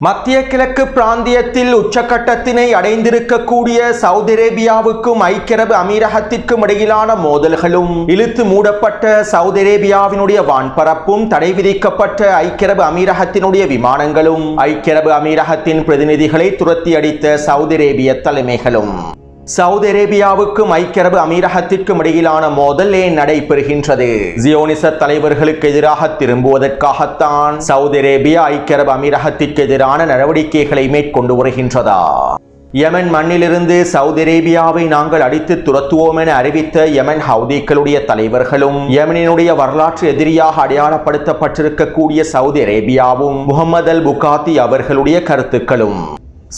மத்திய கிழக்கு பிராந்தியத்தில் உச்சக்கட்டத்தினை அடைந்திருக்கக்கூடிய சவுதி அரேபியாவுக்கும் ஐக்கிய அரபு அமீரகத்திற்கும் இடையிலான மோதல்களும், இழுத்து மூடப்பட்ட சவுதி அரேபியாவினுடைய வான்பரப்பும், தடை விதிக்கப்பட்ட ஐக்கிய அரபு அமீரகத்தினுடைய விமானங்களும், ஐக்கிய அரபு அமீரகத்தின் பிரதிநிதிகளை துரத்தி அடித்த சவுதி அரேபிய தலைமைகளும். சவுதி அரேபியாவுக்கும் ஐக்கிய அரபு அமீரகத்திற்கும் இடையிலான மோதல் ஏன் நடைபெறுகின்றது? ஜியோனிச தலைவர்களுக்கு எதிராக திரும்புவதற்காகத்தான் சவுதி அரேபியா ஐக்கிய அரபு அமீரகத்திற்கு எதிரான நடவடிக்கைகளை மேற்கொண்டு வருகின்றதா? யமன் மண்ணிலிருந்து சவுதி அரேபியாவை நாங்கள் அடித்து துரத்துவோம் என அறிவித்த யமன் ஹவுதிகளுடைய தலைவர்களும், யமனினுடைய வரலாற்று எதிரியாக அடையாளப்படுத்தப்பட்டிருக்கக்கூடிய சவுதி அரேபியாவும், முகமது அல் புகாத்தி அவர்களுடைய கருத்துக்களும்.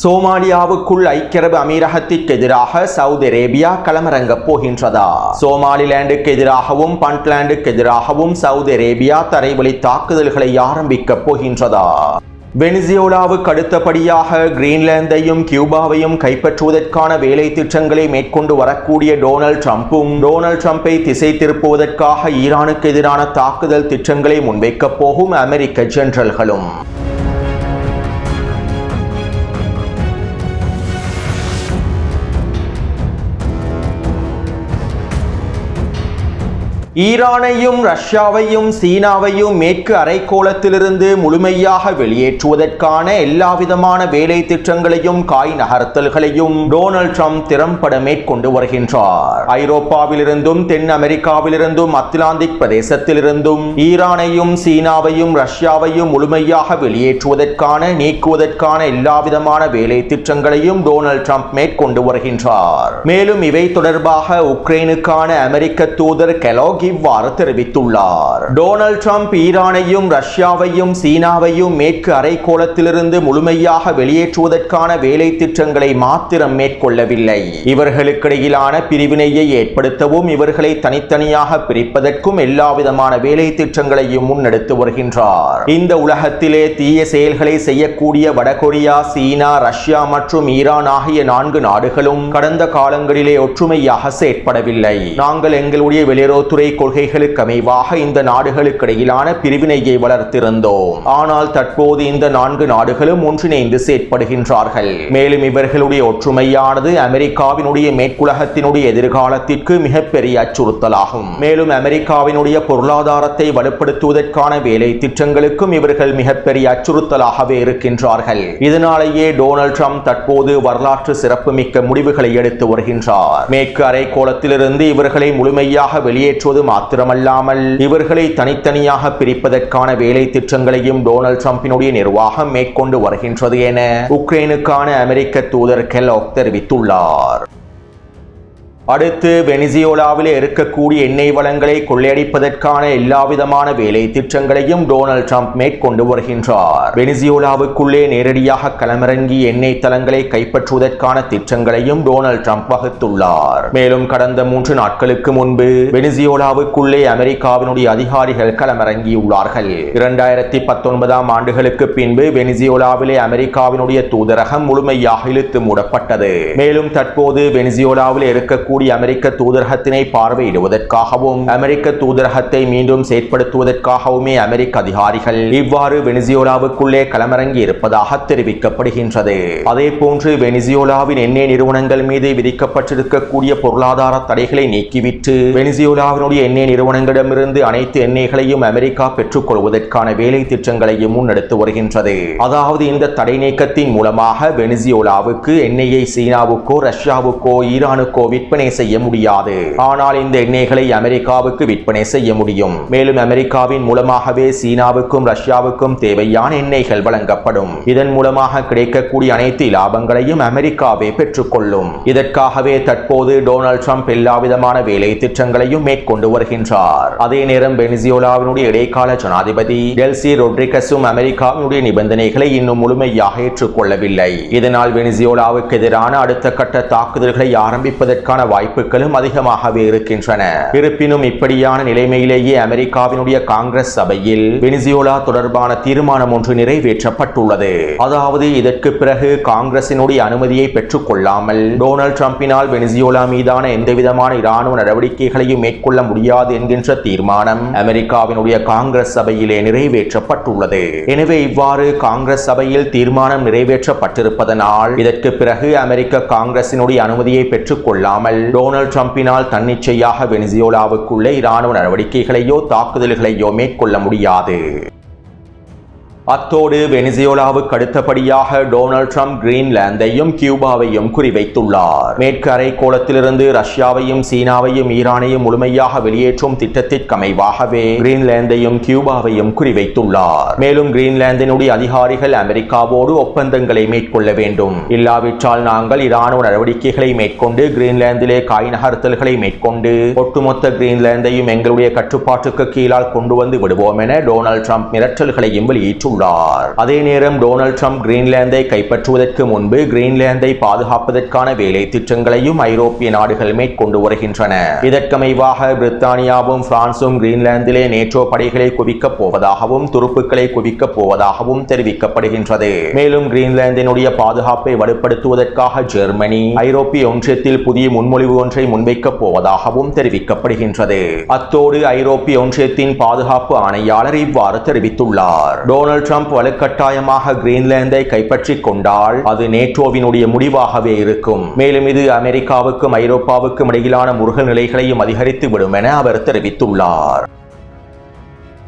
சோமாலியாவுக்குள் ஐக்கிய அரபு அமீரகத்திற்கு எதிராக சவுதி அரேபியா களமிறங்கப் போகின்றதா? சோமாலிலாண்டுக்கு எதிராகவும் பண்ட்லாண்டுக்கு எதிராகவும் சவுதி அரேபியா தரைவழி தாக்குதல்களை ஆரம்பிக்கப் போகின்றதா? வெனிசுவேலாவுக்கு அடுத்தபடியாக கிரீன்லாந்தையும் கியூபாவையும் கைப்பற்றுவதற்கான வேலை திட்டங்களை மேற்கொண்டு வரக்கூடிய டொனால்ட் ட்ரம்பும், டொனால்ட் ட்ரம்பை திசை திருப்புவதற்காக ஈரானுக்கு எதிரான தாக்குதல் திட்டங்களை முன்வைக்கப் போகும் அமெரிக்க ஜெனரல்களும். ஈரானையும் ரஷ்யாவையும் சீனாவையும் மேற்கு அரைக்கோளத்திலிருந்து முழுமையாக வெளியேற்றுவதற்கான எல்லாவிதமான வேலை திட்டங்களையும் காய் நகர்த்தல்களையும் டொனால்ட் ட்ரம்ப் திறம்பட மேற்கொண்டு வருகின்றார். ஐரோப்பாவிலிருந்தும் தென் அமெரிக்காவிலிருந்தும் அத்லாந்திக் பிரதேசத்திலிருந்தும் ஈரானையும் சீனாவையும் ரஷ்யாவையும் முழுமையாக வெளியேற்றுவதற்கான நீக்குவதற்கான எல்லாவிதமான வேலை திட்டங்களையும் டொனால்ட் ட்ரம்ப் மேற்கொண்டு வருகின்றார். மேலும் இவை தொடர்பாக உக்ரைனுக்கான அமெரிக்க தூதர் கெலோக் இவ்வாறு தெரிவித்துள்ளார். டொனால்ட் ட்ரம்ப் ஈரானையும் ரஷ்யாவையும் சீனாவையும் மேற்கு அரைக்கோளத்திலிருந்து முழுமையாக வெளியேற்றுவதற்கான வேலை திட்டங்களை மாத்திரம் மேற்கொள்ளவில்லை, இவர்களுக்கிடையிலான பிரிவினையை ஏற்படுத்தவும் இவர்களை தனித்தனியாக பிரிப்பதற்கும் எல்லாவிதமான வேலை திட்டங்களையும் முன்னெடுத்து வருகின்றார். இந்த உலகத்திலே தீய செயல்களை செய்யக்கூடிய வடகொரியா, சீனா, ரஷ்யா மற்றும் ஈரான் ஆகிய 4 நாடுகளும் கடந்த காலங்களிலே ஒற்றுமையாக செயற்படவில்லை. நாங்கள் எங்களுடைய வெளியுறவுத்துறை கொள்கைகளுக்கு அமைவாக இந்த நாடுகளுக்கு இடையிலான பிரிவினையை வளர்த்திருந்தோம். ஆனால் தற்போது இந்த 4 நாடுகளும் ஒன்றிணைந்து செயற்படுகின்றார்கள். மேலும் இவர்களுடைய ஒற்றுமையானது அமெரிக்காவினுடைய மேற்குலகத்தினுடைய எதிர்காலத்திற்கு மிகப்பெரிய அச்சுறுத்தலாகும். மேலும் அமெரிக்காவினுடைய பொருளாதாரத்தை வலுப்படுத்துவதற்கான வேலை திட்டங்களுக்கும் இவர்கள் மிகப்பெரிய அச்சுறுத்தலாகவே இருக்கின்றார்கள். இதனாலேயே டொனால்ட் ட்ரம்ப் தற்போது வரலாற்று சிறப்புமிக்க முடிவுகளை எடுத்து வருகின்றார். மேற்கு அரைக்கோளத்திலிருந்து இவர்களை முழுமையாக வெளியேற்றுவது மாத்திரமல்லாமல் இவர்களை தனித்தனியாக பிரிப்பதற்கான வேலை திட்டங்களையும் டொனால்ட் ட்ரம்பினுடைய நிர்வாகம் மேற்கொண்டு வருகின்றது என உக்ரைனுக்கான அமெரிக்க தூதர் கெலோக் தெரிவித்துள்ளார். அடுத்து வெனிசுவேலாவிலே இருக்கக்கூடிய எண்ணெய் வளங்களை கொள்ளையடிப்பதற்கான எல்லாவிதமான வேலை திட்டங்களையும் டொனால்ட் ட்ரம்ப் மேற்கொண்டு வருகின்றார். வெனிசுவேலாவுக்குள்ளே நேரடியாக களமிறங்கி எண்ணெய் தளங்களை கைப்பற்றுவதற்கான திட்டங்களையும் டொனால்ட் ட்ரம்ப் வகுத்துள்ளார். மேலும் கடந்த 3 நாட்களுக்கு முன்பு வெனிசுவேலாவுக்குள்ளே அமெரிக்காவினுடைய அதிகாரிகள் களமிறங்கியுள்ளார்கள். 2019 ஆண்டுகளுக்கு பின்பு வெனிசுவேலாவிலே அமெரிக்காவினுடைய தூதரகம் முழுமையாக இழுத்து மூடப்பட்டது. மேலும் தற்போது வெனிசுவேலாவிலே இருக்கக்கூடிய அமெரிக்க தூதரகத்தினை பார்வையிடுவதற்காகவும் அமெரிக்க தூதரகத்தை மீண்டும் செயற்படுத்துவதற்காகவுமே அமெரிக்க அதிகாரிகள் இவ்வாறு வெனிசுவேலாவுக்குள்ளே களமிறங்கி இருப்பதாக தெரிவிக்கப்படுகின்றது. அதே போன்று வெனிசுவேலாவின் எண்ணெய் நிறுவனங்கள் மீது விதிக்கப்பட்டிருக்கக்கூடிய பொருளாதார தடைகளை நீக்கிவிட்டு வெனிசுவேலாவினுடைய எண்ணெய் நிறுவனங்களிடமிருந்து அனைத்து எண்ணெய்களையும் அமெரிக்கா பெற்றுக் கொள்வதற்கான வேலை திட்டங்களையும் முன்னெடுத்து வருகின்றது. அதாவது இந்த தடை நீக்கத்தின் மூலமாக வெனிசுவேலாவுக்கு எண்ணெயை சீனாவுக்கோ ரஷ்யாவுக்கோ ஈரானுக்கோ விற்பனை செய்ய முடியாது. ஆனால் இந்த எண்ணெய்களை அமெரிக்காவுக்கு விற்பனை செய்ய முடியும். மேலும் அமெரிக்காவின் மூலமாகவே சீனாவுக்கும் ரஷ்யாவுக்கும் தேவையான எண்ணெய்கள் வழங்கப்படும். இதன் மூலமாக கிடைக்கக்கூடிய அனைத்து லாபங்களையும் அமெரிக்காவே பெற்றுக்கொள்ளும். இதற்காகவே தற்போது டொனால்ட் ட்ரம்ப் எல்லாவிதமான வேலை திட்டங்களையும் மேற்கொண்டு வருகின்றார். அதே நேரம் வெனிசுவேலாவினுடைய இடைக்கால ஜனாதிபதி டெல்சி ரொட்ரிகஸும் அமெரிக்காவினுடைய நிபந்தனைகளை இன்னும் முழுமையாக ஏற்றுக்கொள்ளவில்லை. இதனால் வெனிசுவேலாவுக்கு எதிரான அடுத்த கட்ட தாக்குதல்களை ஆரம்பிப்பதற்கான வாய்ப்புகளும் அதிகமாகவே இருக்கின்றன. இருப்பினும் இப்படியான நிலைமையிலேயே அமெரிக்காவினுடைய காங்கிரஸ் சபையில் வெனிசுவேலா தொடர்பான தீர்மானம் ஒன்று நிறைவேற்றப்பட்டுள்ளது. அதாவது இதற்கு பிறகு காங்கிரசினுடைய அனுமதியை பெற்றுக் கொள்ளாமல் டொனால்ட் ட்ரம்பினால் வெனிசுவேலா மீதான எந்தவிதமான இராணுவ நடவடிக்கைகளையும் மேற்கொள்ள முடியாது என்கின்ற தீர்மானம் அமெரிக்காவினுடைய காங்கிரஸ் சபையிலே நிறைவேற்றப்பட்டுள்ளது. எனவே இவ்வாறு காங்கிரஸ் சபையில் தீர்மானம் நிறைவேற்றப்பட்டிருப்பதனால் இதற்கு பிறகு அமெரிக்க காங்கிரசினுடைய அனுமதியை பெற்றுக் கொள்ளாமல் டொனால்ட் ட்ரம்பினால் தன்னிச்சையாக வெனிசுவேலாவுக்குள்ளே இராணுவ நடவடிக்கைகளையோ தாக்குதல்களையோ மேற்கொள்ள முடியாது. அத்தோடு வெனிசுவேலாவுக்கு அடுத்தபடியாக டொனால்ட் ட்ரம்ப் கிரீன்லாந்தையும் கியூபாவையும் குறிவைத்துள்ளார். மேற்கு அரைக்கோளத்திலிருந்து ரஷ்யாவையும் சீனாவையும் ஈரானையும் முழுமையாக வெளியேற்றும் திட்டத்திற்கமைவாகவே கிரீன்லாந்தையும் கியூபாவையும் குறிவைத்துள்ளார். மேலும் கிரீன்லாந்தினுடைய அதிகாரிகள் அமெரிக்காவோடு ஒப்பந்தங்களை மேற்கொள்ள வேண்டும், இல்லாவிட்டால் நாங்கள் இராணுவ நடவடிக்கைகளை மேற்கொண்டு கிரீன்லாந்திலே காய் நகர்த்தல்களை மேற்கொண்டு ஒட்டுமொத்த கிரீன்லாந்தையும் எங்களுடைய கட்டுப்பாட்டுக்கு கீழால் கொண்டு வந்து விடுவோம் என டொனால்ட் ட்ரம்ப் மிரட்டல்களையும் வெளியிட்டுள்ளார். அதே நேரம் டொனால்ட் ட்ரம்ப் கிரீன்லாந்தை கைப்பற்றுவதற்கு முன்பு கிரீன்லாந்தை பாதுகாப்பதற்கான வேலை திட்டங்களையும் ஐரோப்பிய நாடுகள் மேற்கொண்டு வருகின்றன. இதற்கமைவாக பிரித்தானியாவும் பிரான்சும் கிரீன்லாந்திலே நேட்டோ படைகளை குவிக்கப் போவதாகவும் துருப்புக்களை குவிக்கப் போவதாகவும் தெரிவிக்கப்படுகின்றது. மேலும் கிரீன்லாந்தினுடைய பாதுகாப்பை வலுப்படுத்துவதற்காக ஜெர்மனி ஐரோப்பிய ஒன்றியத்தில் புதிய முன்மொழிவு ஒன்றை முன்வைக்கப் போவதாகவும் தெரிவிக்கப்படுகின்றது. அத்தோடு ஐரோப்பிய ஒன்றியத்தின் பாதுகாப்பு ஆணையாளர் இவ்வாறு தெரிவித்துள்ளார். டொனால்ட் ட்ரம்ப் வலுக்கட்டாயமாக கிரீன்லாந்தை கைப்பற்றிக் கொண்டால் அது நேட்டோவினுடைய முடிவாகவே இருக்கும். மேலும் இது அமெரிக்காவுக்கும் ஐரோப்பாவுக்கும் இடையிலான முருகல் நிலைகளையும் அதிகரித்துவிடும் என அவர் தெரிவித்துள்ளார்.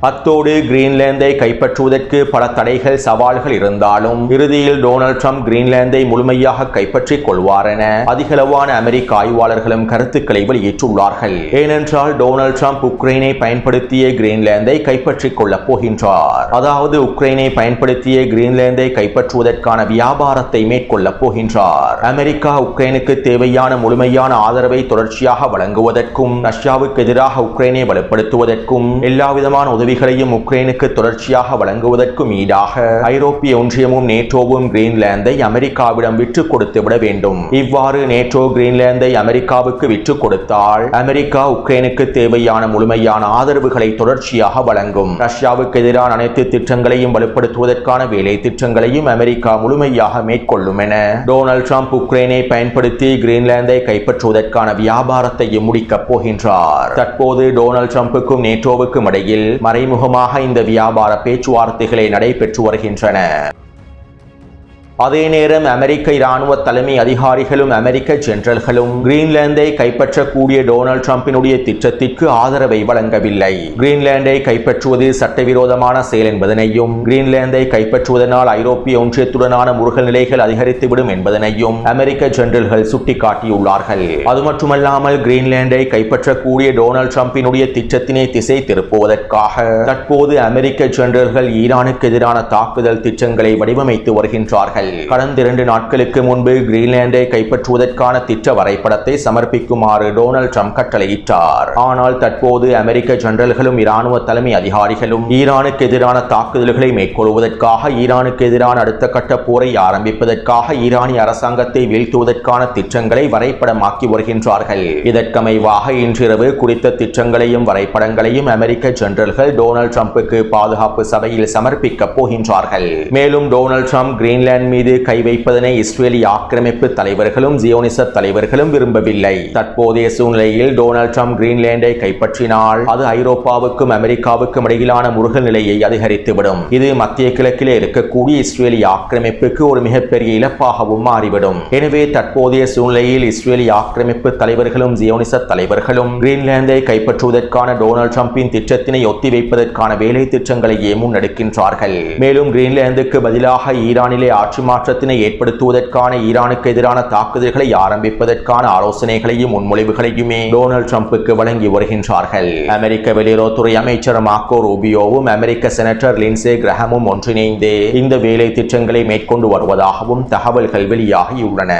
அத்தோடு கிரீன்லாந்தை கைப்பற்றுவதற்கு பல தடைகள் சவால்கள் இருந்தாலும் இறுதியில் டொனால்ட் ட்ரம்ப் கிரீன்லாந்தை முழுமையாக கைப்பற்றிக் கொள்வார் என அதிகளவான அமெரிக்க ஆய்வாளர்களும் கருத்துக்களை வெளியிட்டுள்ளார்கள். ஏனென்றால் டொனால்ட் ட்ரம்ப் உக்ரைனை பயன்படுத்திய கிரீன்லாந்தை கைப்பற்றிக் கொள்ளப் போகின்றார். அதாவது உக்ரைனை பயன்படுத்திய கிரீன்லாந்தை கைப்பற்றுவதற்கான வியாபாரத்தை மேற்கொள்ளப் போகின்றார். அமெரிக்கா உக்ரைனுக்கு தேவையான முழுமையான ஆதரவை தொடர்ச்சியாக வழங்குவதற்கும் ரஷ்யாவுக்கு எதிராக உக்ரைனை வலுப்படுத்துவதற்கும் எல்லாவிதமான உதவி உக்ரைனுக்கு தொடர்ச்சியாக வழங்குவதற்கும் ஈடாக ஐரோப்பிய ஒன்றியமும் நேட்டோவும் கிரீன்லாந்தை அமெரிக்காவிடம் விற்றுக் கொடுத்து விட வேண்டும். இவ்வாறு நேட்டோ கிரீன்லாந்தை அமெரிக்காவுக்கு விற்றுக் கொடுத்தால் அமெரிக்கா உக்ரைனுக்கு தேவையான முழுமையான ஆதரவுகளை தொடர்ச்சியாக வழங்கும். ரஷ்யாவுக்கு எதிரான அனைத்து திட்டங்களையும் வலுப்படுத்துவதற்கான வேலை திட்டங்களையும் அமெரிக்கா முழுமையாக மேற்கொள்ளும் என டொனால்ட் ட்ரம்ப் உக்ரைனை பயன்படுத்தி கிரீன்லாந்தை கைப்பற்றுவதற்கான வியாபாரத்தையும் முடிக்கப் போகின்றார். தற்போது டொனால்ட் ட்ரம்புக்கும் நேட்டோவுக்கும் இடையில் மறைமுகமாக இந்த வியாபார பேச்சுவார்த்தைகளை நடைபெற்று வருகின்றன. அதே நேரம் அமெரிக்க இராணுவ தலைமை அதிகாரிகளும் அமெரிக்க ஜெனரல்களும் கிரீன்லாந்தை கைப்பற்றக்கூடிய டொனால்ட் ட்ரம்பினுடைய திட்டத்திற்கு ஆதரவை வழங்கவில்லை. கிரீன்லாந்தை கைப்பற்றுவது சட்டவிரோதமான செயல் என்பதனையும் கிரீன்லாந்தை கைப்பற்றுவதனால் ஐரோப்பிய ஒன்றியத்துடனான முருகல் நிலைகள் அதிகரித்துவிடும் என்பதனையும் அமெரிக்க ஜெனரல்கள் சுட்டிக்காட்டியுள்ளார்கள். அது மட்டுமல்லாமல் கிரீன்லாந்தை கைப்பற்றக்கூடிய டொனால்ட் ட்ரம்பினுடைய திட்டத்தினை திசை திருப்புவதற்காக தற்போது அமெரிக்க ஜெனரல்கள் ஈரானுக்கு எதிரான தாக்குதல் திட்டங்களை வடிவமைத்து வருகின்றார்கள். கடந்த 2 நாட்களுக்கு முன்பு கிரீன்லாந்தை கைப்பற்றுவதற்கான திட்ட வரைபடத்தை சமர்ப்பிக்குமாறு டொனால்ட் ட்ரம்ப் கட்டளையிட்டார். ஆனால் தற்போது அமெரிக்க ஜெனரல்களும் இராணுவ தலைமை அதிகாரிகளும் ஈரானுக்கு எதிரான தாக்குதல்களை மேற்கொள்வதற்காக ஈரானுக்கு எதிரான அடுத்த கட்ட போரை ஆரம்பிப்பதற்காக ஈரானிய அரசாங்கத்தை வீழ்த்துவதற்கான திட்டங்களை வரைபடமாக்கி வருகின்றார்கள். இதற்கமைவாக இன்றிரவு குறித்த திட்டங்களையும் வரைபடங்களையும் அமெரிக்க ஜெனரல்கள் டொனால்ட் ட்ரம்புக்கு பாதுகாப்பு சபையில் சமர்ப்பிக்கப் போகின்றார்கள். மேலும் டொனால்ட் ட்ரம்ப் கிரீன்லாந்து மீது கை வைப்பதனை இஸ்ரேலிய ஆக்கிரமிப்பு தலைவர்களும் ஜியோனிச தலைவர்களும் விரும்பவில்லை. தற்போதைய சூழ்நிலையில் டொனால்ட் ட்ரம்ப் கிரீன்லாந்தை கைப்பற்றினால் அது ஐரோப்பாவுக்கும் அமெரிக்காவுக்கும் இடையிலான முருகல் நிலையை அதிகரித்துவிடும். இது மத்திய கிழக்கிலே இருக்கக்கூடிய இஸ்ரேலிய ஆக்கிரமிப்புக்கு ஒரு மிகப்பெரிய இழப்பாகவும் மாறிவிடும். எனவே தற்போதைய சூழ்நிலையில் இஸ்ரேலிய ஆக்கிரமிப்பு தலைவர்களும் ஜியோனிச தலைவர்களும் கிரீன்லாந்தை கைப்பற்றுவதற்கான டொனால்ட் ட்ரம்பின் திட்டத்தினை ஒத்திவைப்பதற்கான வேலை திட்டங்களையே முன்னெடுக்கின்றார்கள். மேலும் கிரீன்லாந்துக்கு பதிலாக ஈரானிலே ஆட்சி மாற்றத்தினை ஏற்படுத்துவதற்கான ஈரானுக்கு எதிரான தாக்குதல்களை ஆரம்பிப்பதற்கான ஆலோசனைகளையும் முன்மொழிவுகளையுமே டொனால்ட் ட்ரம்புக்கு வழங்கி வருகின்றார்கள். அமெரிக்க வெளியுறவுத்துறை அமைச்சர் மார்க்கோ ரூபியோவும் அமெரிக்க செனட்டர் லிண்ட்சே கிரஹமும் ஒன்றிணைந்து இந்த வேலை திட்டங்களை மேற்கொண்டு வருவதாகவும் தகவல்கள் வெளியாகியுள்ளன.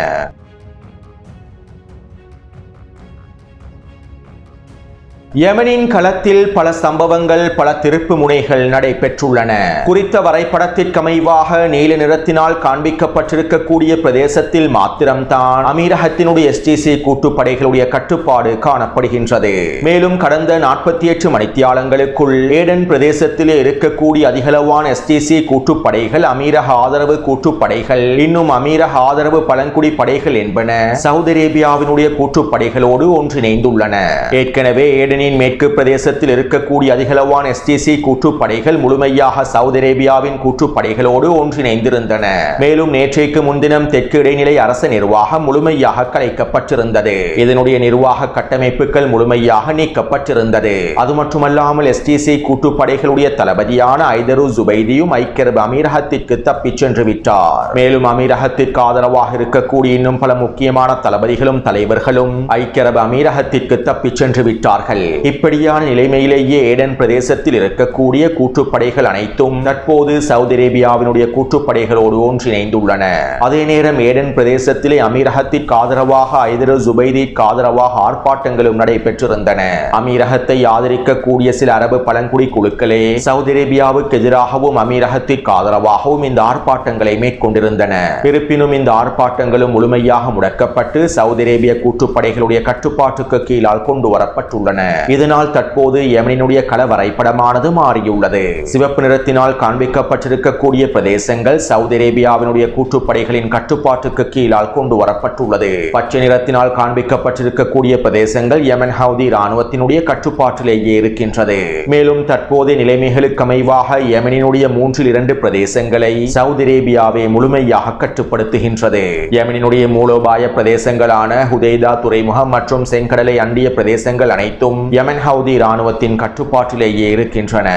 யெமனின் களத்தில் பல சம்பவங்கள், பல திருப்பு முனைகள் நடைபெற்றுள்ளன. குறித்த வரைபடத்திற்கமைவாக நீல நிறத்தினால் காண்பிக்கப்பட்டிருக்கக்கூடிய பிரதேசத்தில் மாத்திரம்தான் அமீரகத்தினுடைய STC கூட்டுப்படைகளுடைய கட்டுப்பாடு காணப்படுகின்றது. மேலும் கடந்த 48 மணித்தியாலங்களுக்குள் ஏடன் பிரதேசத்திலே இருக்கக்கூடிய அதிகளவான STC கூட்டுப்படைகள், அமீரக ஆதரவு கூட்டுப்படைகள், இன்னும் அமீரக ஆதரவு பழங்குடி படைகள் என்பன சவுதி அரேபியாவினுடைய கூட்டுப்படைகளோடு ஒன்றிணைந்துள்ளன. ஏற்கனவே ஏடனின் மேற்கு பிரதேசத்தில் இருக்கக்கூடிய அதிகளவான STC கூட்டுப்படைகள் முழுமையாக சவுதி அரேபியாவின் கூட்டுப்படைகளோடு ஒன்றிணைந்திருந்தன. மேலும் நேற்றைக்கு முன்தினம் தெற்கு இடைநிலை அரச நிர்வாகம் முழுமையாக கலைக்கப்பட்டிருந்தது. இதனுடைய நிர்வாக கட்டமைப்புகள் முழுமையாக நீக்கப்பட்டிருந்தது. அது மட்டுமல்லாமல் STC கூட்டுப்படைகளுடைய தளபதியான ஐதரு ஜுபைதியும் ஐக்கிய அரபு அமீரகத்திற்கு தப்பிச் சென்று விட்டார். மேலும் அமீரகத்திற்கு ஆதரவாக இருக்கக்கூடிய இன்னும் பல முக்கியமான தளபதிகளும் தலைவர்களும் ஐக்கிய அரபு அமீரகத்திற்கு தப்பிச் சென்று விட்டார்கள். இப்படியான நிலைமையிலேயே ஏடன் பிரதேசத்தில் இருக்கக்கூடிய கூட்டுப்படைகள் அனைத்தும் தற்போது சவுதி அரேபியாவினுடைய கூட்டுப்படைகளோடு ஒன்றிணைந்துள்ளன. அதே நேரம் ஏடன் பிரதேசத்திலே அமீரகத்திற்கு ஆதரவாக ஐதரு ஜுபைதிற்கு ஆதரவாக ஆர்ப்பாட்டங்களும் நடைபெற்றிருந்தன. அமீரகத்தை ஆதரிக்கக்கூடிய சில அரபு பழங்குடி குழுக்களே சவுதி அரேபியாவுக்கு எதிராகவும் அமீரகத்திற்கு ஆதரவாகவும் இந்த ஆர்ப்பாட்டங்களை மேற்கொண்டிருந்தன. இருப்பினும் இந்த ஆர்ப்பாட்டங்களும் முழுமையாக முடக்கப்பட்டு சவுதி அரேபிய கூட்டுப்படைகளுடைய கட்டுப்பாட்டுக்கு கீழால் கொண்டு வரப்பட்டுள்ளன. இதனால் தற்போது யெமனினுடைய கள வரைபடமானது மாறியுள்ளது. சிவப்பு நிறத்தினால் காண்பிக்கப்பட்டிருக்கக்கூடிய பிரதேசங்கள் சவுதி அரேபியாவினுடைய கூட்டுப்படைகளின் கட்டுப்பாட்டுக்கு கீழால் கொண்டு வரப்பட்டுள்ளது. பச்சை நிறத்தினால் காண்பிக்கப்பட்டிருக்கக்கூடிய பிரதேசங்கள் யெமன் ஹவுதி இராணுவத்தினுடைய கட்டுப்பாட்டிலேயே இருக்கின்றது. மேலும் தற்போதைய நிலைமைகளுக்கு அமைவாக யெமனினுடைய 3/2 பிரதேசங்களை சவுதி அரேபியாவை முழுமையாக கட்டுப்படுத்துகின்றது. யெமனினுடைய மூலோபாய பிரதேசங்களான ஹுதைதா துறைமுகம் மற்றும் செங்கடலை அண்டிய பிரதேசங்கள் அனைத்தும் யெமன் ஹவுதி இராணுவத்தின் கட்டுப்பாட்டிலேயே இருக்கின்றன.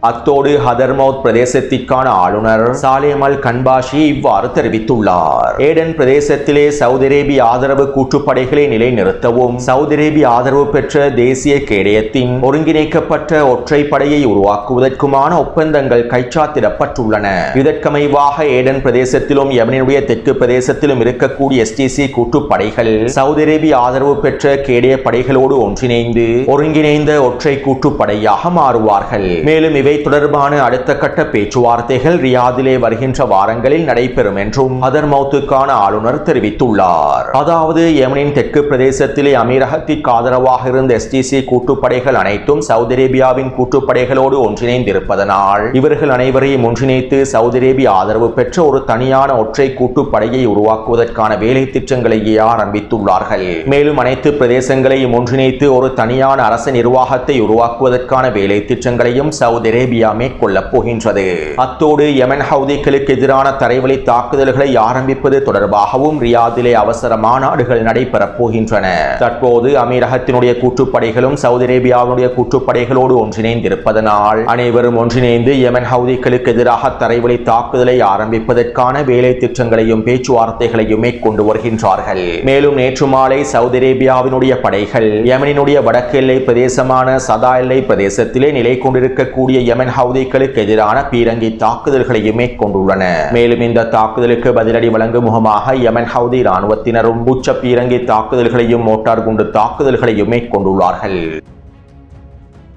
அத்தோடு ஹதர்மவுத் பிரதேசத்திற்கான ஆளுநர் சாலேம் அல் கன்பாஷி இவ்வாறு தெரிவித்துள்ளார். ஏடன் பிரதேசத்திலே சவுதி அரேபிய ஆதரவு கூட்டுப்படைகளை நிலைநிறுத்தவும் சவுதி அரேபிய ஆதரவு பெற்ற தேசிய கேடயத்தின் ஒருங்கிணைக்கப்பட்ட ஒற்றைப்படையை உருவாக்குவதற்குமான ஒப்பந்தங்கள் கைச்சாத்திடப்பட்டுள்ளன. இதற்கமைவாக ஏடன் பிரதேசத்திலும் யெமனினுடைய தெற்கு பிரதேசத்திலும் இருக்கக்கூடிய STC கூட்டுப்படைகள் சவுதி அரேபிய ஆதரவு பெற்ற கேடய படைகளோடு ஒன்றிணைந்து ஒருங்கிணைந்த ஒற்றை கூட்டுப்படையாக மாறுவார்கள். மேலும் இவை தொடர்பான அடுத்த கட்ட பேச்சுவார்த்தைகள் ரியாதிலே வருகின்ற வாரங்களில் நடைபெறும் என்றும் ஹதர்மவுத்துக்கான ஆளுநர் தெரிவித்துள்ளார். அதாவது யெமனின் தெற்கு பிரதேசத்திலே அமீரகத்திற்கு ஆதரவாக இருந்த STC கூட்டுப்படைகள் அனைத்தும் சவுதி அரேபியாவின் கூட்டுப்படைகளோடு ஒன்றிணைந்திருப்பதனால் இவர்கள் அனைவரையும் ஒன்றிணைத்து சவுதி அரேபிய ஆதரவு பெற்ற ஒரு தனியான ஒற்றை கூட்டுப்படையை உருவாக்குவதற்கான வேலை திட்டங்களையே ஆரம்பித்துள்ளார்கள். மேலும் அனைத்து பிரதேசங்களையும் ஒன்றிணைத்து ஒரு தனியான அரச நிர்வாகத்தை உருவாக்குவதற்கான வேலை திட்டங்களையும் சவுதி அரேபியா மேற்கொள்ளப் போகின்றது. அத்தோடு யெமன் ஹவுதிகளுக்கு எதிரான தரைவழி தாக்குதல்களை ஆரம்பிப்பது தொடர்பாகவும் ரியாதிலே அவசர மாநாடுகள் நடைபெறப் போகின்றன. தற்போது அமீரகத்தினுடைய கூட்டுப்படைகளும் சவுதி அரேபியாவுடைய கூட்டுப்படைகளோடு ஒன்றிணைந்திருப்பதனால் அனைவரும் ஒன்றிணைந்து யெமன் ஹவுதிகளுக்கு எதிராக தரைவழி தாக்குதலை ஆரம்பிப்பதற்கான வேலை திட்டங்களையும் பேச்சுவார்த்தைகளையும் மேற்கொண்டு வருகின்றார்கள். மேலும் நேற்று மாலை சவுதி அரேபியாவினுடைய படைகள் யெமனினுடைய வடக்கு எல்லை பிரதேசமான சதா எல்லை பிரதேசத்திலே நிலை கொண்டிருக்கக்கூடிய யெமன் ஹவுதிகளுக்கு எதிரான பீரங்கி தாக்குதல்களையும் மேற்கொண்டுள்ளன. மேலும் இந்த தாக்குதலுக்கு பதிலடி வழங்கும் முகமாக யெமன் ஹவுதி இராணுவத்தினரும் உச்ச பீரங்கி தாக்குதல்களையும் மோட்டார் குண்டு தாக்குதல்களையும் மேற்கொண்டுள்ளார்கள்.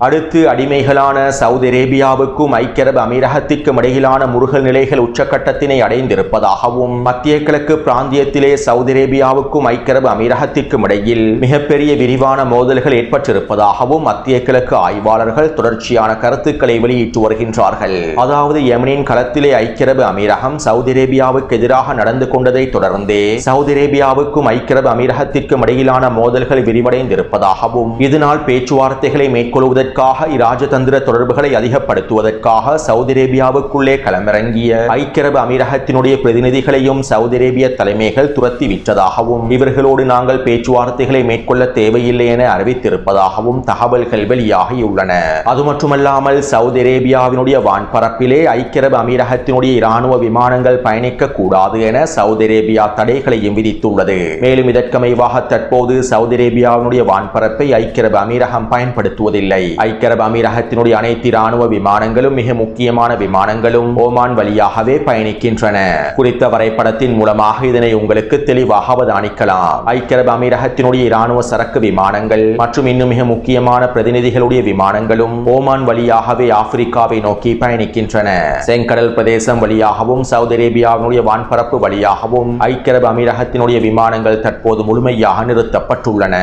அடுத்து அடிமைகளான சவுதி அரேபியாவுக்கும் ஐக்கிய அரபு அமீரகத்திற்கும் இடையிலான முருகல் நிலைகள் உச்சக்கட்டத்தினை அடைந்திருப்பதாகவும் மத்திய கிழக்கு பிராந்தியத்திலே சவுதி அரேபியாவுக்கும் ஐக்கிய அரபு அமீரகத்திற்கும் இடையில் மிகப்பெரிய விரிவான மோதல்கள் ஏற்பட்டிருப்பதாகவும் மத்திய கிழக்கு ஆய்வாளர்கள் தொடர்ச்சியான கருத்துக்களை வெளியிட்டு வருகின்றார்கள். அதாவது யெமனின் களத்திலே ஐக்கிய அரபு அமீரகம் சவுதி அரேபியாவுக்கு எதிராக நடந்து கொண்டதை தொடர்ந்தே சவுதி அரேபியாவுக்கும் ஐக்கிய அரபு அமீரகத்திற்கும் இடையிலான மோதல்கள் விரிவடைந்திருப்பதாகவும் இதனால் பேச்சுவார்த்தைகளை மேற்கொள்வதற்கு இராஜதந்திர தொடர்புகளை அதிகப்படுத்துவதற்காக சவுதி அரேபியாவுக்குள்ளே களமிறங்கிய ஐக்கிய அரபு அமீரகத்தினுடைய பிரதிநிதிகளையும் சவுதி அரேபிய தலைமைகள் துரத்தி விட்டதாகவும் இவர்களோடு நாங்கள் பேச்சுவார்த்தைகளை மேற்கொள்ள தேவையில்லை என அறிவித்திருப்பதாகவும் தகவல்கள் வெளியாகியுள்ளன. அது மட்டுமல்லாமல் சவுதி அரேபியாவினுடைய வான்பரப்பிலே ஐக்கிய அரபு அமீரகத்தினுடைய இராணுவ விமானங்கள் பயணிக்க கூடாது என சவுதி அரேபியா தடைகளையும் விதித்துள்ளது. மேலும் இதற்கமைவாக தற்போது சவுதி அரேபியாவினுடைய வான்பரப்பை ஐக்கிய அரபு அமீரகம் பயன்படுத்துவதில்லை. ஐக்கிய அரபு அமீரகத்தினுடைய அனைத்து இராணுவ விமானங்களும் மிக முக்கியமான விமானங்களும் ஓமான் வழியாகவே பயணிக்கின்றன. குறித்த வரைபடத்தின் மூலமாக இதனை உங்களுக்கு தெளிவாக அவதானிக்கலாம். ஐக்கிய அரபு அமீரகத்தினுடைய இராணுவ சரக்கு விமானங்கள் மற்றும் இன்னும் மிக முக்கியமான பிரதிநிதிகளுடைய விமானங்களும் ஓமான் வழியாகவே ஆப்பிரிக்காவை நோக்கி பயணிக்கின்றன. செங்கடல் பிரதேசம் வழியாகவும் சவுதி அரேபியாவினுடைய வான்பரப்பு வழியாகவும் ஐக்கிய அரபு அமீரகத்தினுடைய விமானங்கள் தற்போது முழுமையாக நிறுத்தப்பட்டுள்ளன.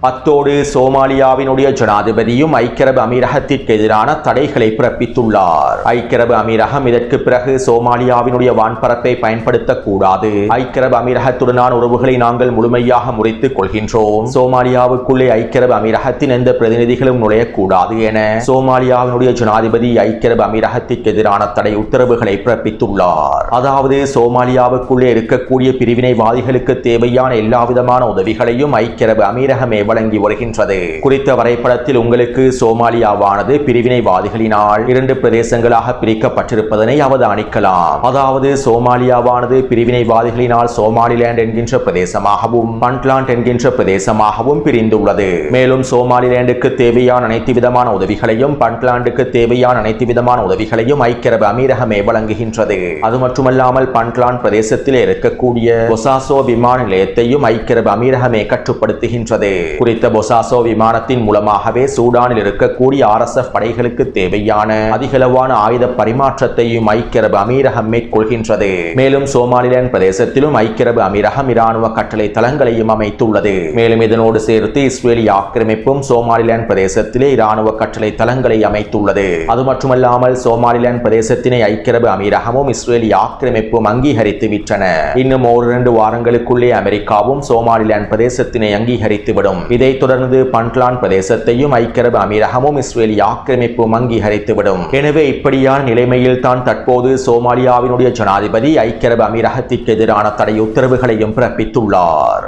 அத்தோடு சோமாலியாவினுடைய ஜனாதிபதியும் ஐக்கிய அரபு அமீரகத்திற்கு எதிரான தடைகளை பிறப்பித்துள்ளார். ஐக்கிய அரபு அமீரகம் இதற்கு பிறகு சோமாலியாவினுடைய வான்பரப்பை பயன்படுத்தக்கூடாது. ஐக்கிய அரபு அமீரகத்துடனான உறவுகளை நாங்கள் முழுமையாக முறித்துக் கொள்கின்றோம். சோமாலியாவுக்குள்ளே ஐக்கிய அரபு அமீரகத்தின் எந்த பிரதிநிதிகளும் நுழையக்கூடாது என சோமாலியாவினுடைய ஜனாதிபதி ஐக்கிய அரபு அமீரகத்திற்கு எதிரான தடை உத்தரவுகளை பிறப்பித்துள்ளார். அதாவது சோமாலியாவுக்குள்ளே இருக்கக்கூடிய பிரிவினைவாதிகளுக்கு தேவையான எல்லாவிதமான உதவிகளையும் ஐக்கிய அரபு அமீரகமே வழங்கி வருகின்றது. குறித்த வரைபடத்தில் உங்களுக்கு சோமாலியாவானது பிரிவினைவாதிகளினால் 2 பிரதேசங்களாக பிரிக்கப்பட்டிருப்பதனை அவதானிக்கலாம். அதாவது சோமாலியாவானது பிரிவினைவாதிகளினால் சோமாலிலாந்து என்கின்ற பிரதேசமாகவும் பண்ட்லாண்ட் என்கின்ற பிரதேசமாகவும் பிரிந்துள்ளது. மேலும் சோமாலிலாந்துக்கு தேவையான அனைத்து விதமான உதவிகளையும் பண்ட்லாண்டுக்கு தேவையான அனைத்து விதமான உதவிகளையும் ஐக்கிய அரபு அமீரகமே வழங்குகின்றது. அது மட்டுமல்லாமல் பண்ட்லாண்ட் பிரதேசத்தில் இருக்கக்கூடிய பொசாசோ விமான நிலையத்தையும் ஐக்கிய அரபு அமீரகமே கட்டுப்படுத்துகின்றது. குறித்த பொசாசோ விமானத்தின் மூலமாகவே சூடானில் இருக்கக்கூடிய RSF படைகளுக்கு தேவையான அதிகளவான ஆயுத பரிமாற்றத்தையும் ஐக்கிய அரபு அமீரகம் மேற்கொள்கின்றது. மேலும் சோமாலிலாந்து பிரதேசத்திலும் ஐக்கிய அரபு அமீரகம் இராணுவ கட்டளை தளங்களையும் அமைத்துள்ளது. மேலும் இதனோடு சேர்த்து இஸ்ரேலிய ஆக்கிரமிப்பும் சோமாலிலாந்து பிரதேசத்திலே இராணுவ கட்டளை தளங்களை அமைத்துள்ளது. அது மட்டுமல்லாமல் சோமாலிலாந்து பிரதேசத்தினை ஐக்கிய அரபு அமீரகமும் இஸ்ரேலிய ஆக்கிரமிப்பும் அங்கீகரித்து விட்டன. இன்னும் 1-2 வாரங்களுக்குள்ளே அமெரிக்காவும் சோமாலிலாந்து பிரதேசத்தினை அங்கீகரித்துவிடும். இதைத் தொடர்ந்து பண்ட்லாண்ட் பிரதேசத்தையும் ஐக்கிய அரபு அமீரகமும் இஸ்ரேலிய ஆக்கிரமிப்பும் அங்கீகரித்துவிடும். எனவே இப்படியான நிலைமையில் தான் தற்போது சோமாலியாவினுடைய ஜனாதிபதி ஐக்கிய அரபு அமீரகத்திற்கு எதிரான தடை உத்தரவுகளையும் பிறப்பித்துள்ளார்.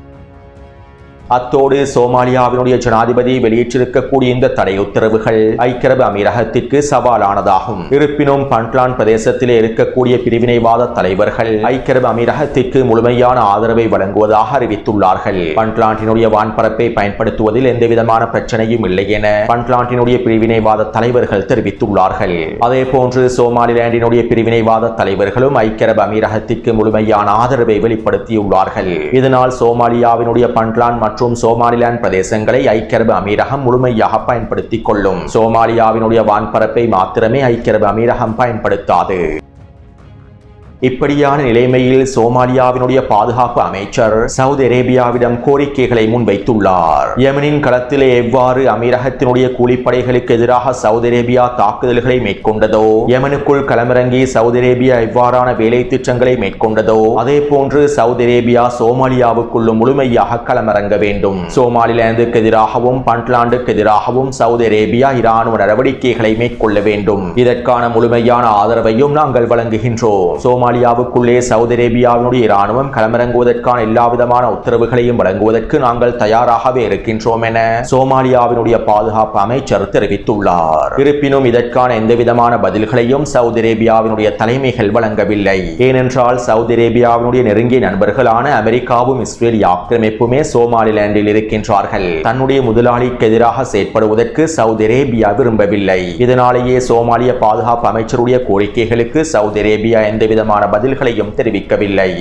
அத்தோடு சோமாலியாவினுடைய ஜனாதிபதி வெளியிட்டிருக்கக்கூடிய இந்த தடை உத்தரவுகள் ஐக்கிய அரபு அமீரகத்திற்கு சவாலானதாகும். இருப்பினும் பண்ட்லாண்ட் பிரதேசத்திலே இருக்கக்கூடிய பிரிவினைவாத தலைவர்கள் ஐக்கிய அரபு அமீரகத்திற்கு முழுமையான ஆதரவை வழங்குவதாக அறிவித்துள்ளார்கள். பண்ட்லாண்டினுடைய வான்பரப்பை பயன்படுத்துவதில் எந்தவிதமான பிரச்சனையும் இல்லை என பண்ட்லாண்டினுடைய பிரிவினைவாத தலைவர்கள் தெரிவித்துள்ளார்கள். அதே போன்று சோமாலிலாண்டினுடைய பிரிவினைவாத தலைவர்களும் ஐக்கிய அரபு அமீரகத்திற்கு முழுமையான ஆதரவை வெளிப்படுத்தியுள்ளார்கள். இதனால் சோமாலியாவினுடைய பண்ட்லாண்ட் மற்றும் சோமாலிலாந்து பிரதேசங்களை ஐக்கிய அரபு அமீரகம் முழுமையாக பயன்படுத்திக் கொள்ளும். சோமாலியாவினுடைய வான்பரப்பை மாத்திரமே ஐக்கிய அரபு அமீரகம் பயன்படுத்தாது. இப்படியான நிலைமையில் சோமாலியாவினுடைய பாதுகாப்பு அமைச்சர் சவுதி அரேபியாவிடம் கோரிக்கைகளை முன்வைத்துள்ளார். யெமனின் களத்திலே எவ்வாறு அமீரகத்தினுடைய கூலிப்படைகளுக்கு எதிராக சவுதி அரேபியா தாக்குதல்களை மேற்கொண்டதோ, யெமனுக்குள் களமிறங்கி சவுதி அரேபியா எவ்வாறான வேலை திட்டங்களை மேற்கொண்டதோ, அதே போன்று சவுதி அரேபியா சோமாலியாவுக்குள்ளும் முழுமையாக களமிறங்க வேண்டும். சோமாலிலாந்துக்கு எதிராகவும் பண்ட்லாண்டுக்கு எதிராகவும் சவுதி அரேபியா இராணுவ நடவடிக்கைகளை மேற்கொள்ள வேண்டும். இதற்கான முழுமையான ஆதரவையும் நாங்கள் வழங்குகின்றோம். சோமாலியாவுக்குள்ளே சவுதி அரேபியாவினுடைய இராணுவம் களமிறங்குவதற்கான எல்லாவிதமான உத்தரவுகளையும் வழங்குவதற்கு நாங்கள் தயாராகவே இருக்கின்றோம் என சோமாலியாவினுடைய பாதுகாப்பு அமைச்சர் தெரிவித்துள்ளார். இருப்பினும் இதற்கான எந்தவிதமான பதில்களையும் சவுதி அரேபியாவினுடைய தலைமைகள் வழங்கவில்லை. ஏனென்றால் சவுதி அரேபியாவினுடைய நெருங்கிய நண்பர்களான அமெரிக்காவும் இஸ்ரேலிய ஆக்கிரமிப்புமே சோமாலிலாந்தில் இருக்கின்றார்கள். தன்னுடைய முதலாளிக்கு எதிராக செயற்படுவதற்கு சவுதி அரேபியா விரும்பவில்லை. இதனாலேயே சோமாலிய பாதுகாப்பு அமைச்சருடைய கோரிக்கைகளுக்கு சவுதி அரேபியா எந்தவிதமான பதில்களையும் தெரிவிக்கவில்லை.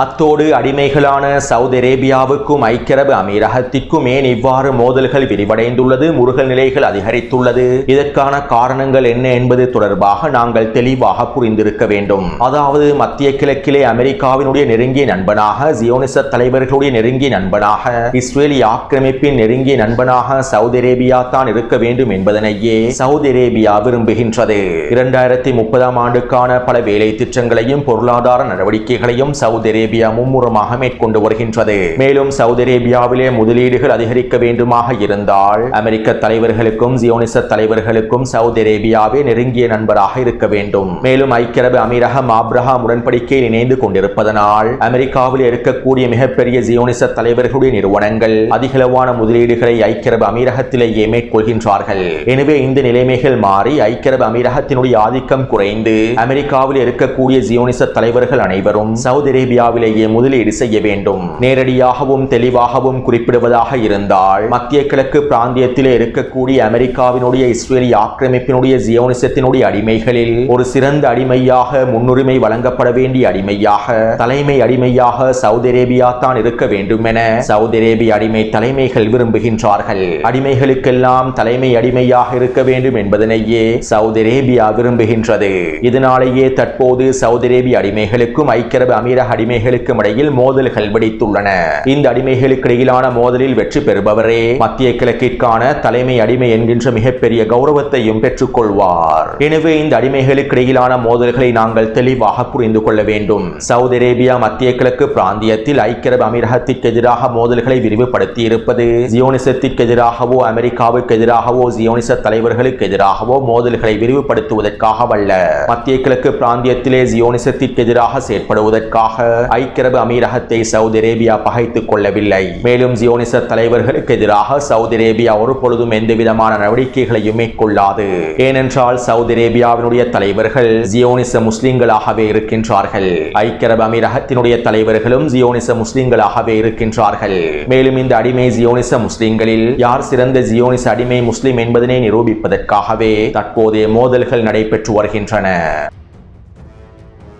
அத்தோடு அடிமைகளான சவுதி அரேபியாவுக்கும் ஐக்கிய அரபு அமீரகத்திற்கும் ஏன் இவ்வாறு மோதல்கள் விரிவடைந்துள்ளது, முருகல் நிலைகள் அதிகரித்துள்ளது, இதற்கான காரணங்கள் என்ன என்பது தொடர்பாக நாங்கள் தெளிவாக புரிந்திருக்க வேண்டும். அதாவது மத்திய கிழக்கிலே அமெரிக்காவினுடைய நெருங்கிய நண்பனாக, ஜியோனிச தலைவர்களுடைய நெருங்கிய நண்பனாக, இஸ்ரேலிய ஆக்கிரமிப்பின் நெருங்கிய நண்பனாக சவுதி அரேபியா தான் இருக்க வேண்டும் என்பதனையே சவுதி அரேபியா விரும்புகின்றது. 2030 ஆண்டுக்கான பல வேலை திட்டங்களையும் பொருளாதார நடவடிக்கைகளையும் சவுதி அரேபியா மும்முரமாக மேற்கொண்டு வருகின்றது. மேலும் சவுதி அரேபியாவிலே முதலீடுகள் அதிகரிக்க வேண்டுமாக இருந்தால் அமெரிக்க தலைவர்களுக்கும் ஜியோனிச தலைவர்களுக்கும் சவுதி அரேபியாவே நெருங்கிய நண்பராக இருக்க வேண்டும். மேலும் ஐக்கிய அரபு அமீரகம் ஆப்ரஹாம் உடன்படிக்கையில் இணைந்து கொண்டிருப்பதனால் அமெரிக்காவில் இருக்கக்கூடிய மிகப்பெரிய ஜியோனிச தலைவர்களுடைய நிறுவனங்கள் அதிகளவான முதலீடுகளை ஐக்கிய அரபு அமீரகத்திலேயே மேற்கொள்கின்றார்கள். எனவே இந்த நிலைமைகள் மாறி ஐக்கிய அரபு அமீரகத்தினுடைய ஆதிக்கம் குறைந்து அமெரிக்காவில் இருக்கக்கூடிய ஜியோனிச தலைவர்கள் அனைவரும் சவுதி அரேபியா இந்தியாவிலேயே முதலீடு செய்ய வேண்டும். நேரடியாகவும் தெளிவாகவும் குறிப்பிடுவதாக இருந்தால் மத்திய கிழக்கு பிராந்தியத்திலே இருக்கக்கூடிய அமெரிக்காவினுடைய இஸ்ரேலிய ஆக்கிரமிப்பினுடைய ஜியோனிசத்தினுடைய அடிமைகளில் ஒரு சிறந்த அடிமையாக, முன்னுரிமை வழங்கப்பட வேண்டிய அடிமையாக, தலைமை அடிமையாக சவுதி அரேபியா தான் இருக்க வேண்டும் என சவுதி அரேபிய அடிமை தலைமைகள் விரும்புகின்றார்கள். அடிமைகளுக்கெல்லாம் தலைமை அடிமையாக இருக்க வேண்டும் என்பதனையே சவுதி அரேபியா விரும்புகின்றது. இதனாலேயே தற்போது சவுதி அரேபிய அடிமைகளுக்கும் ஐக்கிய அரபு அமீரக அடிமைகளுக்கும் இடையில் மோதல்கள் வெடித்துள்ளன. இந்த அடிமைகளுக்கு இடையிலான மோதலில் வெற்றி பெறுபவரே மத்திய கிழக்கிற்கான தலைமை அடிமை என்கின்ற மிகப்பெரிய கௌரவத்தையும் பெற்றுக் கொள்வார். எனவே இந்த அடிமைகளுக்கு இடையிலான மோதல்களை நாங்கள் தெளிவாக புரிந்து கொள்ள வேண்டும். சவுதி அரேபியா மத்திய கிழக்கு பிராந்தியத்தில் ஐக்கிய அரபு அமீரகத்திற்கு எதிராக மோதல்களை விரிவுபடுத்தி இருப்பது ஜியோனிசத்திற்கு எதிராகவோ அமெரிக்காவுக்கு எதிராகவோ ஜியோனிச தலைவர்களுக்கு எதிராகவோ மோதல்களை விரிவுபடுத்துவதற்காகவல்ல. மத்திய கிழக்கு பிராந்தியத்திலே ஜியோனிசத்திற்கு எதிராக செயற்படுவதற்காக ஐக்கிய அரபு அமீரகத்தை சவுதி அரேபியா பகைத்துக் கொள்ளவில்லை. மேலும் ஜியோனிச தலைவர்களுக்கு எதிராக சவுதி அரேபியா ஒரு பொழுதும் எந்த விதமான நடவடிக்கைகளையும் மேற்கொள்ளாது. ஏனென்றால் சவுதி அரேபியாவினுடைய தலைவர்கள் ஜியோனிச முஸ்லிம்களாகவே இருக்கின்றார்கள். ஐக்கிய அரபு அமீரகத்தினுடைய தலைவர்களும் ஜியோனிச முஸ்லிம்களாகவே இருக்கின்றார்கள். மேலும் இந்த அடிமை ஜியோனிச முஸ்லிம்களில் யார் சிறந்த ஜியோனிச அடிமை முஸ்லிம் என்பதனை நிரூபிப்பதற்காகவே தற்போதைய மோதல்கள் நடைபெற்று வருகின்றன.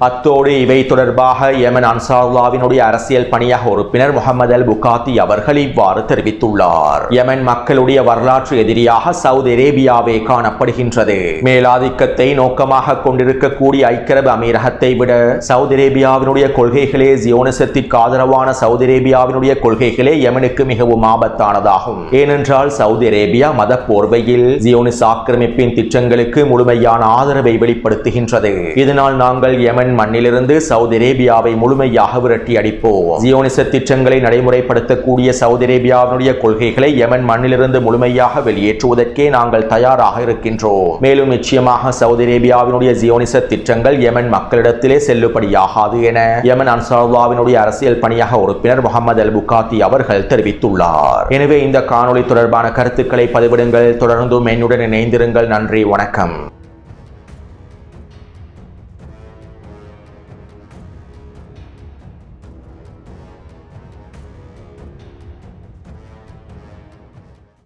அத்தோடு இவை தொடர்பாக யமன் அன்சாருல்லாவினுடைய அரசியல் பணியக உறுப்பினர் முகமது அல் புகாத்தி அவர்கள் இவ்வாறு தெரிவித்துள்ளார். யமன் மக்களுடைய வரலாற்று எதிரியாக சவுதி அரேபியாவே காணப்படுகின்றது. மேலாதிக்கத்தை நோக்கமாக கொண்டிருக்கக்கூடிய ஐக்கிய அரபு அமீரகத்தை விட சவுதி அரேபியாவினுடைய கொள்கைகளே, ஜியோனிசத்திற்கு ஆதரவான சவுதி அரேபியாவினுடைய கொள்கைகளே யமனுக்கு மிகவும் ஆபத்தானதாகும். ஏனென்றால் சவுதி அரேபியா மத போர்வையில் ஜியோனிச ஆக்கிரமிப்பின் திட்டங்களுக்கு முழுமையான ஆதரவை வெளிப்படுத்துகின்றது. இதனால் நாங்கள் யமன் மண்ணிலிருந்து சவுதி அரேபியாவை முழுமையாக விரட்டி அடிப்போம். ஜியோனிச திட்டங்களை நடைமுறைப்படுத்தக்கூடிய சவுதி அரேபியாவினுடைய கொள்கைகளை யமன் மண்ணிலிருந்து முழுமையாக வெளியேற்றுவதற்கே நாங்கள் தயாராக இருக்கின்றோம். மேலும் நிச்சயமாக சவுதி அரேபியாவினுடைய ஜியோனிச திட்டங்கள் யமன் மக்களிடத்திலே செல்லுபடியாகாது என யமன் அன்சாருல்லாவினுடைய அரசியல் பணியக உறுப்பினர் முகமது அல் புகாத்தி அவர்கள் தெரிவித்துள்ளார். எனவே இந்த காணொளி தொடர்பான கருத்துக்களை பதிவிடுங்கள். தொடர்ந்தும் என்னுடன் இணைந்திருங்கள். நன்றி, வணக்கம்.